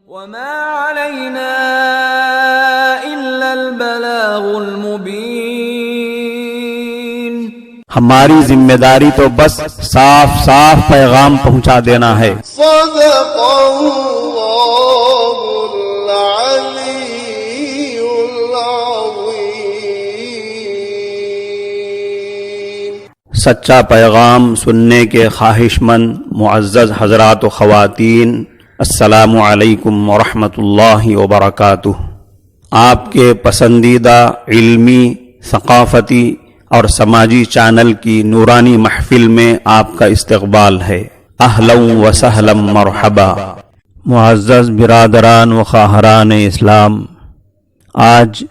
وما علينا إلا البلاغ المبين. ہماری ذمہ داری تو بس صاف صاف پیغام پہنچا دینا ہے. صدق اللہ العلی العظیم. سچا پیغام سننے کے خواہش مند معزز حضرات و خواتین، السلام علیکم ورحمۃ اللہ وبرکاتہ. آپ کے پسندیدہ علمی، ثقافتی اور سماجی چینل کی نورانی محفل میں آپ کا استقبال ہے. اہلا و سہلا مرحبا. معزز برادران و خواہران اسلام، آج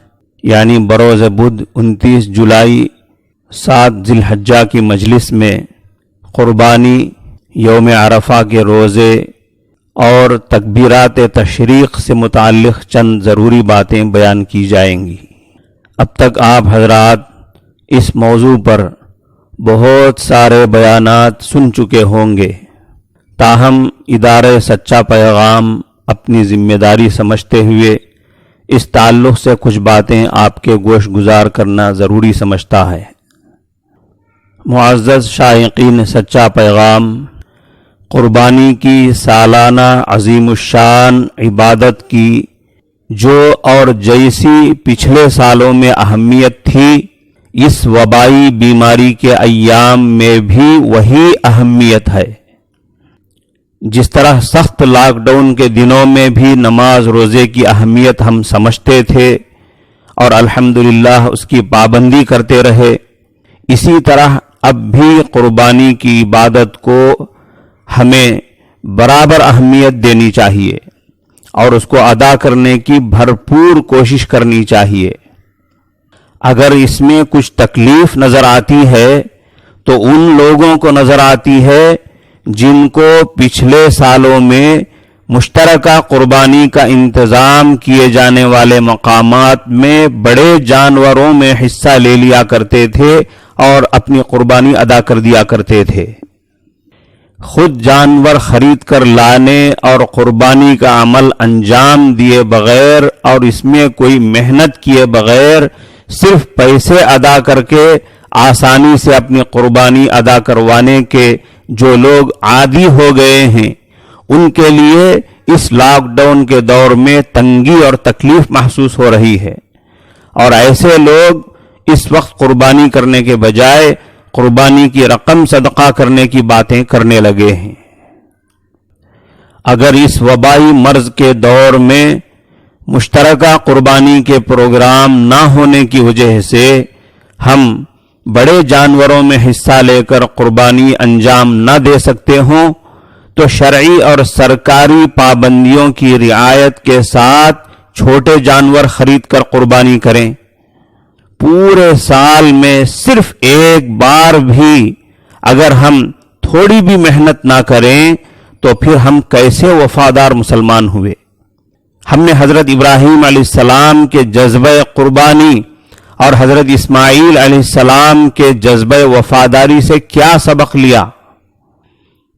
یعنی بروز بدھ 29 جولائی 7 ذی الحجہ کی مجلس میں قربانی، یوم عرفہ کے روزے اور تکبیرات تشریق سے متعلق چند ضروری باتیں بیان کی جائیں گی. اب تک آپ حضرات اس موضوع پر بہت سارے بیانات سن چکے ہوں گے، تاہم ادارہ سچا پیغام اپنی ذمہ داری سمجھتے ہوئے اس تعلق سے کچھ باتیں آپ کے گوش گزار کرنا ضروری سمجھتا ہے. معزز شائقین سچا پیغام، قربانی کی سالانہ عظیم الشان عبادت کی جو اور جیسی پچھلے سالوں میں اہمیت تھی، اس وبائی بیماری کے ایام میں بھی وہی اہمیت ہے. جس طرح سخت لاک ڈاؤن کے دنوں میں بھی نماز روزے کی اہمیت ہم سمجھتے تھے اور الحمدللہ اس کی پابندی کرتے رہے، اسی طرح اب بھی قربانی کی عبادت کو ہمیں برابر اہمیت دینی چاہیے اور اس کو ادا کرنے کی بھرپور کوشش کرنی چاہیے. اگر اس میں کچھ تکلیف نظر آتی ہے تو ان لوگوں کو نظر آتی ہے جن کو پچھلے سالوں میں مشترکہ قربانی کا انتظام کیے جانے والے مقامات میں بڑے جانوروں میں حصہ لے لیا کرتے تھے اور اپنی قربانی ادا کر دیا کرتے تھے. خود جانور خرید کر لانے اور قربانی کا عمل انجام دیے بغیر اور اس میں کوئی محنت کیے بغیر صرف پیسے ادا کر کے آسانی سے اپنی قربانی ادا کروانے کے جو لوگ عادی ہو گئے ہیں، ان کے لیے اس لاک ڈاؤن کے دور میں تنگی اور تکلیف محسوس ہو رہی ہے، اور ایسے لوگ اس وقت قربانی کرنے کے بجائے قربانی کی رقم صدقہ کرنے کی باتیں کرنے لگے ہیں. اگر اس وبائی مرض کے دور میں مشترکہ قربانی کے پروگرام نہ ہونے کی وجہ سے ہم بڑے جانوروں میں حصہ لے کر قربانی انجام نہ دے سکتے ہوں تو شرعی اور سرکاری پابندیوں کی رعایت کے ساتھ چھوٹے جانور خرید کر قربانی کریں. پورے سال میں صرف ایک بار بھی اگر ہم تھوڑی بھی محنت نہ کریں تو پھر ہم کیسے وفادار مسلمان ہوئے؟ ہم نے حضرت ابراہیم علیہ السلام کے جذبہ قربانی اور حضرت اسماعیل علیہ السلام کے جذبہ وفاداری سے کیا سبق لیا؟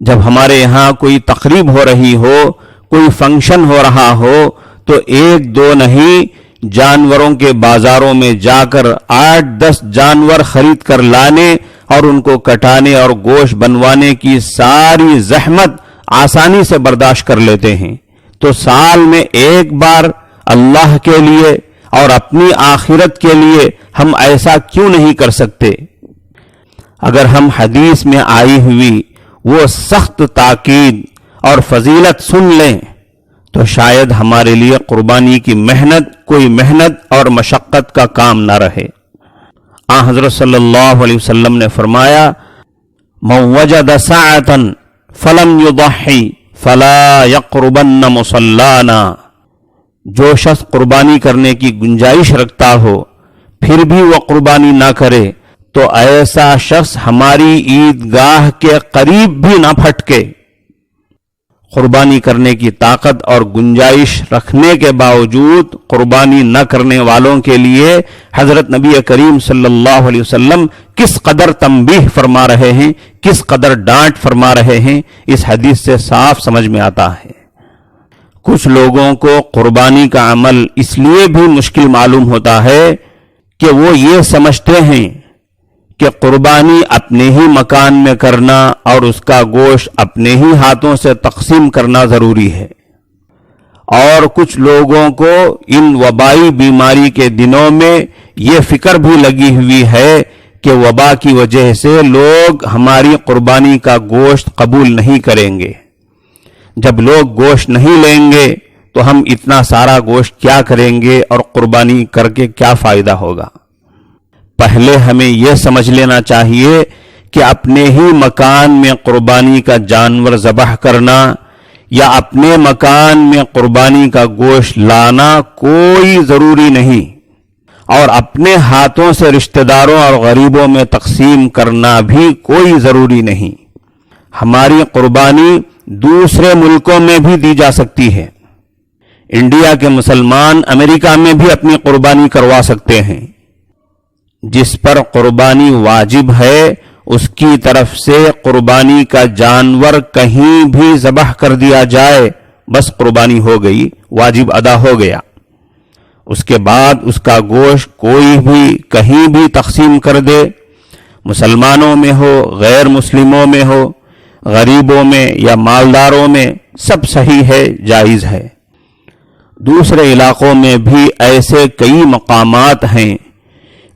جب ہمارے یہاں کوئی تقریب ہو رہی ہو، کوئی فنکشن ہو رہا ہو تو ایک دو نہیں، جانوروں کے بازاروں میں جا کر 8-10 جانور خرید کر لانے اور ان کو کٹانے اور گوشت بنوانے کی ساری زحمت آسانی سے برداشت کر لیتے ہیں. تو سال میں ایک بار اللہ کے لیے اور اپنی آخرت کے لیے ہم ایسا کیوں نہیں کر سکتے؟ اگر ہم حدیث میں آئی ہوئی وہ سخت تاکید اور فضیلت سن لیں تو شاید ہمارے لیے قربانی کی محنت کوئی محنت اور مشقت کا کام نہ رہے. حضرت صلی اللہ علیہ وسلم نے فرمایا، من وجد ساعة فلم يضحي فلا يقربن مصلانا. جو شخص قربانی کرنے کی گنجائش رکھتا ہو پھر بھی وہ قربانی نہ کرے تو ایسا شخص ہماری عیدگاہ کے قریب بھی نہ پھٹکے. قربانی کرنے کی طاقت اور گنجائش رکھنے کے باوجود قربانی نہ کرنے والوں کے لیے حضرت نبی کریم صلی اللہ علیہ وسلم کس قدر تنبیہ فرما رہے ہیں، کس قدر ڈانٹ فرما رہے ہیں، اس حدیث سے صاف سمجھ میں آتا ہے. کچھ لوگوں کو قربانی کا عمل اس لیے بھی مشکل معلوم ہوتا ہے کہ وہ یہ سمجھتے ہیں کہ قربانی اپنے ہی مکان میں کرنا اور اس کا گوشت اپنے ہی ہاتھوں سے تقسیم کرنا ضروری ہے، اور کچھ لوگوں کو ان وبائی بیماری کے دنوں میں یہ فکر بھی لگی ہوئی ہے کہ وبا کی وجہ سے لوگ ہماری قربانی کا گوشت قبول نہیں کریں گے، جب لوگ گوشت نہیں لیں گے تو ہم اتنا سارا گوشت کیا کریں گے اور قربانی کر کے کیا فائدہ ہوگا۔ پہلے ہمیں یہ سمجھ لینا چاہیے کہ اپنے ہی مکان میں قربانی کا جانور ذبح کرنا یا اپنے مکان میں قربانی کا گوشت لانا کوئی ضروری نہیں، اور اپنے ہاتھوں سے رشتہ داروں اور غریبوں میں تقسیم کرنا بھی کوئی ضروری نہیں۔ ہماری قربانی دوسرے ملکوں میں بھی دی جا سکتی ہے۔ انڈیا کے مسلمان امریکہ میں بھی اپنی قربانی کروا سکتے ہیں۔ جس پر قربانی واجب ہے اس کی طرف سے قربانی کا جانور کہیں بھی ذبح کر دیا جائے، بس قربانی ہو گئی، واجب ادا ہو گیا۔ اس کے بعد اس کا گوشت کوئی بھی کہیں بھی تقسیم کر دے، مسلمانوں میں ہو، غیر مسلموں میں ہو، غریبوں میں یا مالداروں میں، سب صحیح ہے، جائز ہے۔ دوسرے علاقوں میں بھی ایسے کئی مقامات ہیں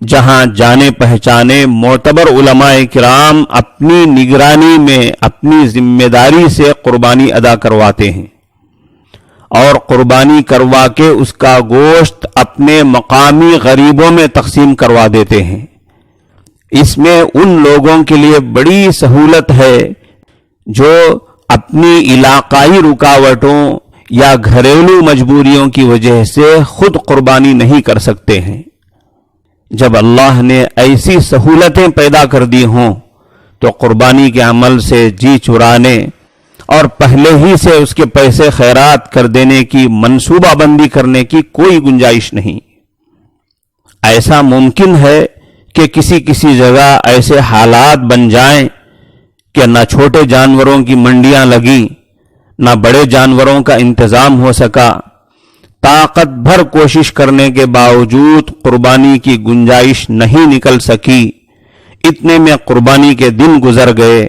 جہاں جانے پہچانے معتبر علماء کرام اپنی نگرانی میں اپنی ذمہ داری سے قربانی ادا کرواتے ہیں، اور قربانی کروا کے اس کا گوشت اپنے مقامی غریبوں میں تقسیم کروا دیتے ہیں۔ اس میں ان لوگوں کے لیے بڑی سہولت ہے جو اپنی علاقائی رکاوٹوں یا گھریلو مجبوریوں کی وجہ سے خود قربانی نہیں کر سکتے ہیں۔ جب اللہ نے ایسی سہولتیں پیدا کر دی ہوں تو قربانی کے عمل سے جی چرانے اور پہلے ہی سے اس کے پیسے خیرات کر دینے کی منصوبہ بندی کرنے کی کوئی گنجائش نہیں۔ ایسا ممکن ہے کہ کسی جگہ ایسے حالات بن جائیں کہ نہ چھوٹے جانوروں کی منڈیاں لگیں، نہ بڑے جانوروں کا انتظام ہو سکا، طاقت بھر کوشش کرنے کے باوجود قربانی کی گنجائش نہیں نکل سکی، اتنے میں قربانی کے دن گزر گئے۔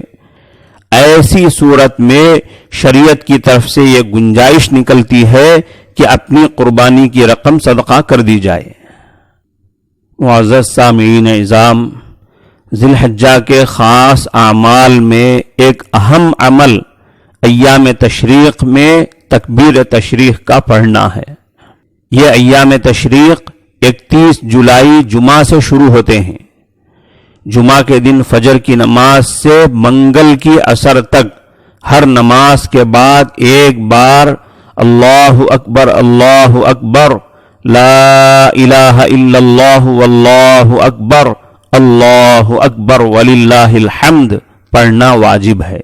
ایسی صورت میں شریعت کی طرف سے یہ گنجائش نکلتی ہے کہ اپنی قربانی کی رقم صدقہ کر دی جائے۔ معزز سامعین اعظام، ذی الحجہ کے خاص اعمال میں ایک اہم عمل ایام تشریق میں تکبیر تشریق کا پڑھنا ہے۔ یہ ایام تشریق 31 جولائی جمعہ سے شروع ہوتے ہیں۔ جمعہ کے دن فجر کی نماز سے منگل کی عصر تک ہر نماز کے بعد ایک بار اللہ اکبر لا الہ الا اللہ واللہ اکبر وللہ الحمد پڑھنا واجب ہے۔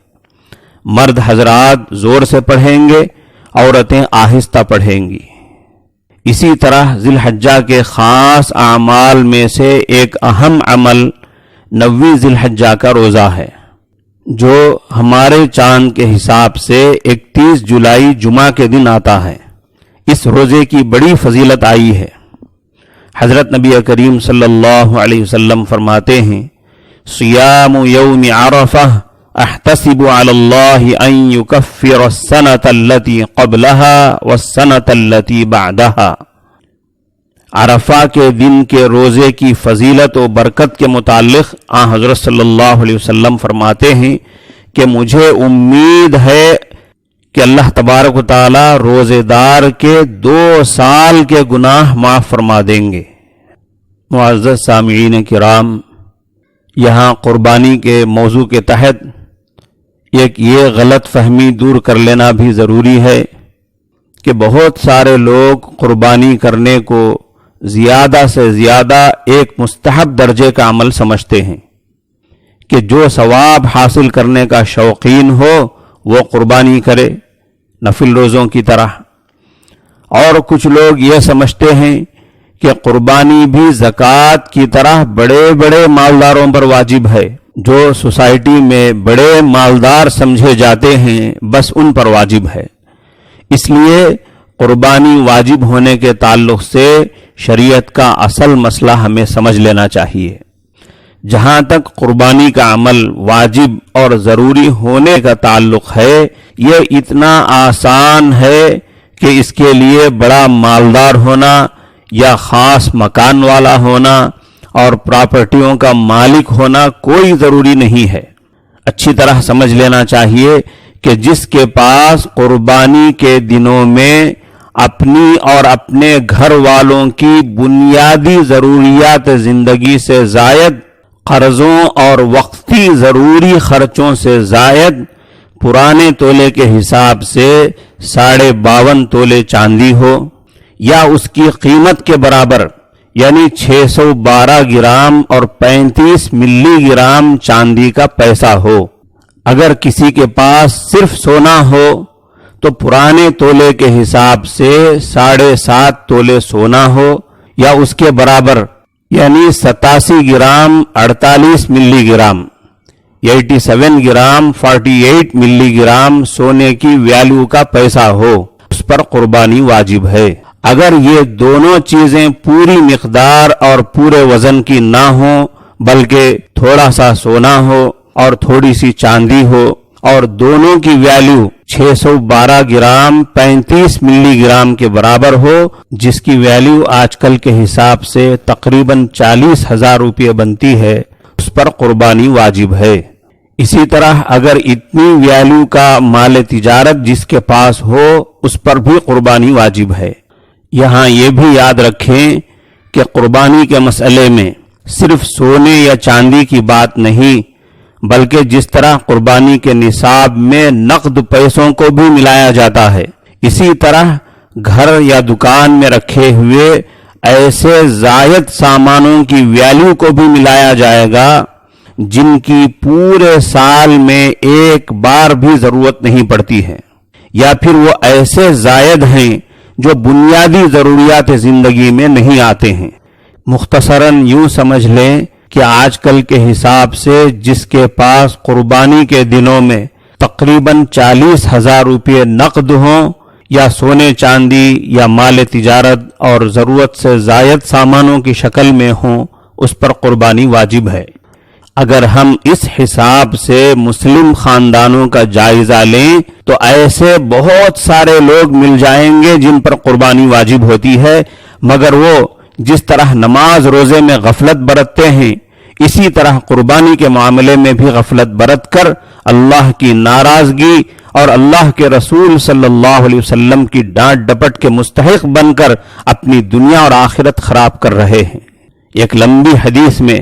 مرد حضرات زور سے پڑھیں گے، عورتیں آہستہ پڑھیں گی۔ اسی طرح ذی الحجہ کے خاص اعمال میں سے ایک اہم عمل 9 ذی الحجہ کا روزہ ہے، جو ہمارے چاند کے حساب سے 31 جولائی جمعہ کے دن آتا ہے۔ اس روزے کی بڑی فضیلت آئی ہے۔ حضرت نبی کریم صلی اللہ علیہ وسلم فرماتے ہیں، صیام یوم عرفہ احتسب علی اللہ ان یکفر السنة التي قبلها والسنة التي بعدها۔ عرفہ کے دن کے روزے کی فضیلت و برکت کے متعلق آن حضرت صلی اللہ علیہ وسلم فرماتے ہیں کہ مجھے امید ہے کہ اللہ تبارک و تعالی روزے دار کے 2 سال کے گناہ معاف فرما دیں گے۔ معزز سامعین کرام، یہاں قربانی کے موضوع کے تحت ایک یہ غلط فہمی دور کر لینا بھی ضروری ہے کہ بہت سارے لوگ قربانی کرنے کو زیادہ سے زیادہ ایک مستحب درجے کا عمل سمجھتے ہیں کہ جو ثواب حاصل کرنے کا شوقین ہو وہ قربانی کرے، نفل روزوں کی طرح۔ اور کچھ لوگ یہ سمجھتے ہیں کہ قربانی بھی زکوٰۃ کی طرح بڑے بڑے مالداروں پر واجب ہے، جو سوسائٹی میں بڑے مالدار سمجھے جاتے ہیں بس ان پر واجب ہے۔ اس لیے قربانی واجب ہونے کے تعلق سے شریعت کا اصل مسئلہ ہمیں سمجھ لینا چاہیے۔ جہاں تک قربانی کا عمل واجب اور ضروری ہونے کا تعلق ہے، یہ اتنا آسان ہے کہ اس کے لیے بڑا مالدار ہونا یا خاص مکان والا ہونا اور پراپرٹیوں کا مالک ہونا کوئی ضروری نہیں ہے۔ اچھی طرح سمجھ لینا چاہیے کہ جس کے پاس قربانی کے دنوں میں اپنی اور اپنے گھر والوں کی بنیادی ضروریات زندگی سے زائد، قرضوں اور وقتی ضروری خرچوں سے زائد پرانے تولے کے حساب سے 52.5 تولے چاندی ہو یا اس کی قیمت کے برابر یعنی 612 گرام اور 35 ملی گرام چاندی کا پیسہ ہو۔ اگر کسی کے پاس صرف سونا ہو تو پرانے تولے کے حساب سے 7.5 تولے سونا ہو یا اس کے برابر یعنی 87 گرام 48 ملی گرام 87 گرام 48 ملی گرام سونے کی ویلیو کا پیسہ ہو، اس پر قربانی واجب ہے۔ اگر یہ دونوں چیزیں پوری مقدار اور پورے وزن کی نہ ہوں بلکہ تھوڑا سا سونا ہو اور تھوڑی سی چاندی ہو اور دونوں کی ویلیو 612 گرام 35 ملی گرام کے برابر ہو، جس کی ویلیو آج کل کے حساب سے تقریباً 40,000 روپے بنتی ہے، اس پر قربانی واجب ہے۔ اسی طرح اگر اتنی ویلیو کا مال تجارت جس کے پاس ہو اس پر بھی قربانی واجب ہے۔ یہاں یہ بھی یاد رکھیں کہ قربانی کے مسئلے میں صرف سونے یا چاندی کی بات نہیں، بلکہ جس طرح قربانی کے نصاب میں نقد پیسوں کو بھی ملایا جاتا ہے، اسی طرح گھر یا دکان میں رکھے ہوئے ایسے زائد سامانوں کی ویلیو کو بھی ملایا جائے گا جن کی پورے سال میں ایک بار بھی ضرورت نہیں پڑتی ہے، یا پھر وہ ایسے زائد ہیں جو بنیادی ضروریات زندگی میں نہیں آتے ہیں۔ مختصراً یوں سمجھ لیں کہ آج کل کے حساب سے جس کے پاس قربانی کے دنوں میں تقریباً 40,000 روپے نقد ہوں یا سونے چاندی یا مال تجارت اور ضرورت سے زائد سامانوں کی شکل میں ہوں، اس پر قربانی واجب ہے۔ اگر ہم اس حساب سے مسلم خاندانوں کا جائزہ لیں تو ایسے بہت سارے لوگ مل جائیں گے جن پر قربانی واجب ہوتی ہے، مگر وہ جس طرح نماز روزے میں غفلت برتتے ہیں اسی طرح قربانی کے معاملے میں بھی غفلت برت کر اللہ کی ناراضگی اور اللہ کے رسول صلی اللہ علیہ وسلم کی ڈانٹ ڈپٹ کے مستحق بن کر اپنی دنیا اور آخرت خراب کر رہے ہیں۔ ایک لمبی حدیث میں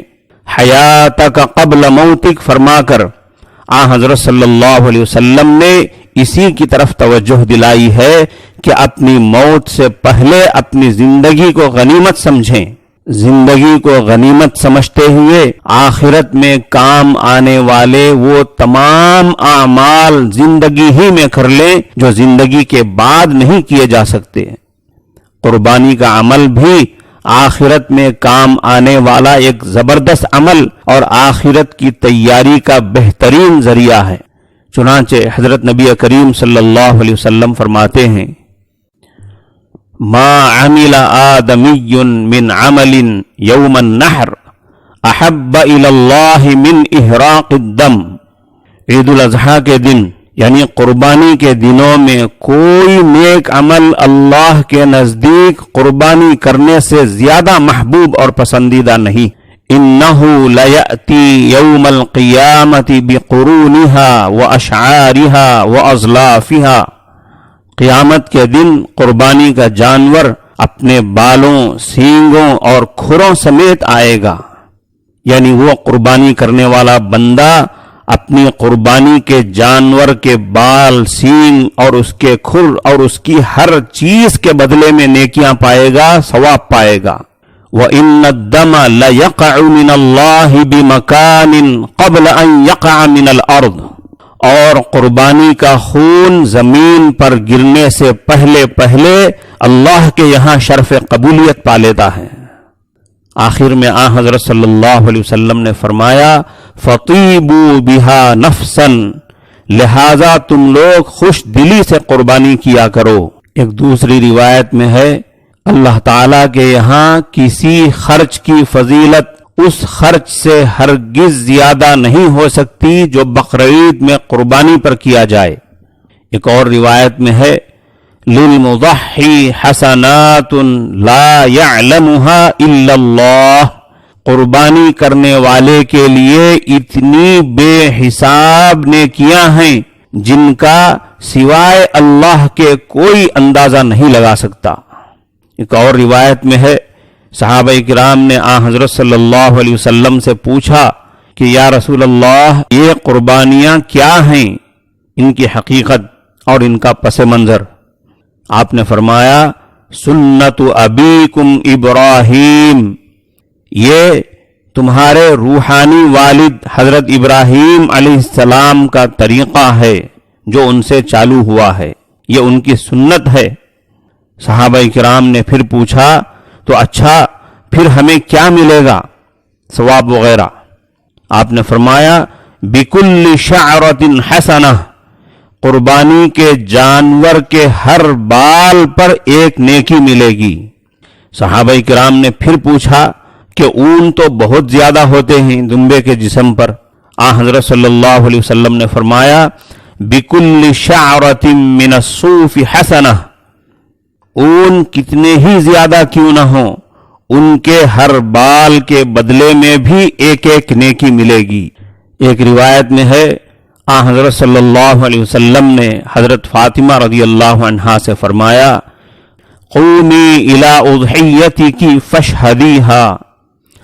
حیاتک قبل موتک فرما کر حضرت صلی اللہ علیہ وسلم نے اسی کی طرف توجہ دلائی ہے کہ اپنی موت سے پہلے اپنی زندگی کو غنیمت سمجھیں، زندگی کو غنیمت سمجھتے ہوئے آخرت میں کام آنے والے وہ تمام اعمال زندگی ہی میں کر لیں جو زندگی کے بعد نہیں کیے جا سکتے۔ قربانی کا عمل بھی آخرت میں کام آنے والا ایک زبردست عمل اور آخرت کی تیاری کا بہترین ذریعہ ہے۔ چنانچہ حضرت نبی کریم صلی اللہ علیہ وسلم فرماتے ہیں، ما عمل آدمی من عمل یوم النحر احب الی اللہ من احراق الدم۔ عید الاضحیٰ کے دن یعنی قربانی کے دنوں میں کوئی نیک عمل اللہ کے نزدیک قربانی کرنے سے زیادہ محبوب اور پسندیدہ نہیں۔ انہ لیأتی یوم القیامت بقرونہا واشعارہا واضلافہا۔ قیامت کے دن قربانی کا جانور اپنے بالوں، سینگوں اور کھروں سمیت آئے گا، یعنی وہ قربانی کرنے والا بندہ اپنی قربانی کے جانور کے بال، سینگ اور اس کے کھر اور اس کی ہر چیز کے بدلے میں نیکیاں پائے گا، ثواب پائے گا۔ وَإِنَّ الدَّمَ لَيَقَعُ مِنَ اللَّهِ بِمَكَانٍ قَبْلَ أَن يَقَعَ مِنَ الْأَرْضِ۔ اور قربانی کا خون زمین پر گرنے سے پہلے اللہ کے یہاں شرف قبولیت پا لیتا ہے۔ آخر میں حضرت صلی اللہ علیہ وسلم نے فرمایا، فَطِيبُوا بِهَا نَفْسًا، لہذا تم لوگ خوش دلی سے قربانی کیا کرو۔ ایک دوسری روایت میں ہے اللہ تعالیٰ کے یہاں کسی خرچ کی فضیلت اس خرچ سے ہرگز زیادہ نہیں ہو سکتی جو بقرعید میں قربانی پر کیا جائے۔ ایک اور روایت میں ہے للمضحی حسنات لا يعلمها الا اللہ، قربانی کرنے والے کے لیے اتنی بے حساب نیکیاں ہیں جن کا سوائے اللہ کے کوئی اندازہ نہیں لگا سکتا۔ ایک اور روایت میں ہے صحابہ کرام نے حضرت صلی اللہ علیہ وسلم سے پوچھا کہ یا رسول اللہ یہ قربانیاں کیا ہیں، ان کی حقیقت اور ان کا پس منظر؟ آپ نے فرمایا سنت ابیکم ابراہیم، یہ تمہارے روحانی والد حضرت ابراہیم علیہ السلام کا طریقہ ہے جو ان سے چالو ہوا ہے، یہ ان کی سنت ہے۔ صحابہ کرام نے پھر پوچھا تو اچھا پھر ہمیں کیا ملے گا، ثواب وغیرہ؟ آپ نے فرمایا بکل شعرۃ حسنہ، قربانی کے جانور کے ہر بال پر ایک نیکی ملے گی۔ صحابہ کرام نے پھر پوچھا کہ اون تو بہت زیادہ ہوتے ہیں دمبے کے جسم پر، حضرت صلی اللہ علیہ وسلم نے فرمایا بکل شعرۃ من الصوف حسنہ، اون کتنے ہی زیادہ کیوں نہ ہوں ان کے ہر بال کے بدلے میں بھی ایک ایک نیکی ملے گی۔ ایک روایت میں ہے حضرت صلی اللہ علیہ وسلم نے حضرت فاطمہ رضی اللہ عنہا سے فرمایا قومی الی اضحیتک فاشہدیہا،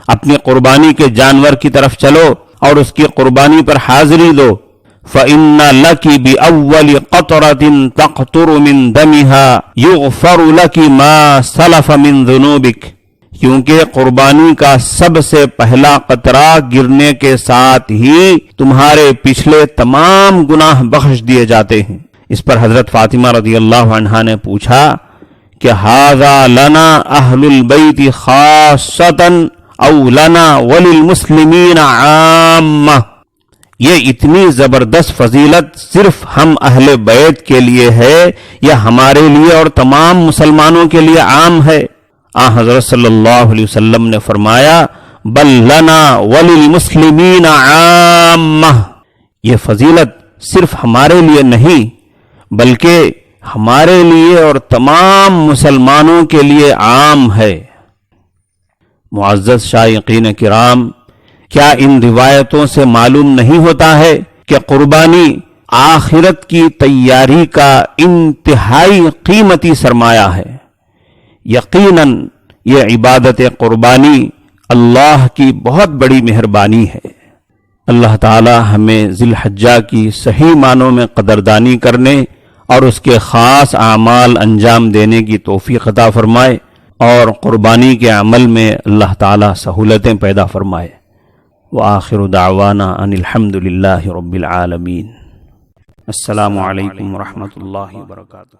اپنی قربانی کے جانور کی طرف چلو اور اس کی قربانی پر حاضری دو۔ فَإِنَّ لَكِ بِأَوَّلِ قَطْرَةٍ تَقْطُرُ مِن دَمِهَا يُغْفَرُ لَكِ مَا سَلَفَ مِن ذُنُوبِكَ، کیونکہ قربانی کا سب سے پہلا قطرہ گرنے کے ساتھ ہی تمہارے پچھلے تمام گناہ بخش دیے جاتے ہیں۔ اس پر حضرت فاطمہ رضی اللہ عنہا نے پوچھا کہ ھذا لنا اہل البیت خاصۃ او لنا وللمسلمین عامہ، یہ اتنی زبردست فضیلت صرف ہم اہل بیت کے لیے ہے یا ہمارے لیے اور تمام مسلمانوں کے لیے عام ہے؟ حضرت صلی اللہ علیہ وسلم نے فرمایا بل لنا وللمسلمین عامہ، یہ فضیلت صرف ہمارے لیے نہیں بلکہ ہمارے لیے اور تمام مسلمانوں کے لیے عام ہے۔ معزز شائقین کرام، کیا ان روایتوں سے معلوم نہیں ہوتا ہے کہ قربانی آخرت کی تیاری کا انتہائی قیمتی سرمایہ ہے؟ یقیناً یہ عبادت قربانی اللہ کی بہت بڑی مہربانی ہے۔ اللہ تعالی ہمیں ذی الحجہ کی صحیح معنوں میں قدردانی کرنے اور اس کے خاص اعمال انجام دینے کی توفیق عطا فرمائے، اور قربانی کے عمل میں اللہ تعالی سہولتیں پیدا فرمائے۔ وآخر دعوانا ان الحمد للہ رب العالمین۔ السلام علیکم ورحمۃ اللہ وبرکاتہ۔